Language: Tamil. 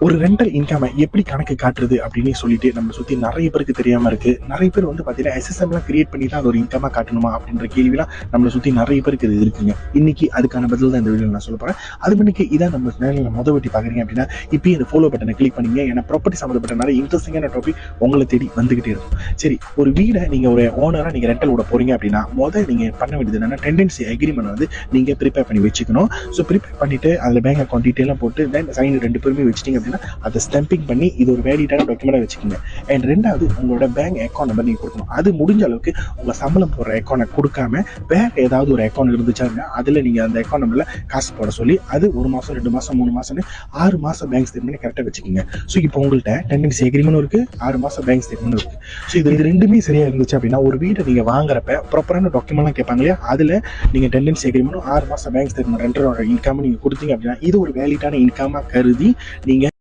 ஒரு ரெண்டல் இன்கம் எப்படி கணக்கு காட்டுறது அப்படின்னு சொல்லிட்டு நம்ம சுற்றி நிறைய பேருக்கு தெரியாமல் இருக்குது. நிறைய பேர் வந்து பார்த்தீங்கன்னா எஸ்எஸ்எம்லாம் கிரியேட் பண்ணி தான் அது ஒரு இன்கமாக காட்டணுமா அப்படின்ற கேள்விலாம் நம்மளை சுற்றி நிறைய பேருக்கு இது இருக்குங்க. இன்னைக்கு அதுக்கான பதில் தான் இந்த வீடியோ நான் சொல்ல போகிறேன். அது பண்ணிக்கு இதான் நம்ம சேனலில் வட்டி பார்க்குறீங்க அப்படின்னா இப்போயே இந்த ஃபாலோ பட்டனை கிளிக் பண்ணிங்க. ஏன்னா ப்ராப்பர்ட்டி சம்மந்தப்பட்ட நிறைய இன்ட்ரெஸ்டிங்கான டாபிக் உங்களை தேடி வந்துகிட்டே இருக்கும். சரி, ஒரு வீடை நீங்கள் ஒரு ஓனராக நீங்கள் ரெண்டல் விட போகிறீங்க அப்படின்னா நீங்கள் பண்ண வேண்டியது என்னென்னா டெண்டன்சி அக்ரிமெண்ட் வந்து நீங்கள் ப்ரிப்பேர் பண்ணி வச்சுக்கணும். ஸோ ப்ரிப்பேர் பண்ணிவிட்டு அதில் பேங்க் அக்கௌண்ட் டீட்டெயிலாம் போட்டு தென் சைன் 2 பேருமே வச்சிட்டிங்க அப்படின்னா அதை ஸ்டாம்பிங் பண்ணி இது ஒரு வேலிடான டாக்குமெண்டாக வச்சுக்கோங்க. அண்ட் ரெண்டாவது உங்களோட பேங்க் அக்கௌண்ட் நம்பர் நீங்கள் கொடுக்கணும். அது முடிஞ்ச அளவுக்கு உங்கள் சம்பளம் போடுற அக்கௌண்ட்டை கொடுக்காம வேற ஏதாவது ஒரு அக்கௌண்ட் இருந்துச்சாங்க அதில் நீங்கள் அந்த அக்கௌண்ட் நம்பரில் காசு போட சொல்லி அது 1 மாதம் 2 மாதம் 3 மாதம்னு 6 மாதம் பேங்க் ஸ்டேட்மெண்ட் கரெக்டாக வச்சுக்கோங்க. ஸோ இப்போ உங்கள்கிட்ட டெண்டன்சி அக்ரிமெண்ட் இருக்குது, 6 மாதம் பேங்க் ஸ்டேட்மெண்ட் இருக்குது. ஸோ இது ரெண்டுமே சரியாக இருந்துச்சு அப்படின்னா ஒரு வீடை நீங்கள் வாங்குறப்ப ப்ராப்பரான டாக்குமெண்ட்லாம் கேட்பாங்க இல்லையா, அதில் நீங்கள் டெண்டன்சி அக்ரிமெண்ட்டும் 6 மாதம் பேங்க் ஸ்டேட்மெண்ட் ரெண்டரோட இன்கம் நீங்கள் கொடுத்தீங்க அப்படின்னா இது ஒரு வேலிடான இன்கமாக கருதி நீங்கள்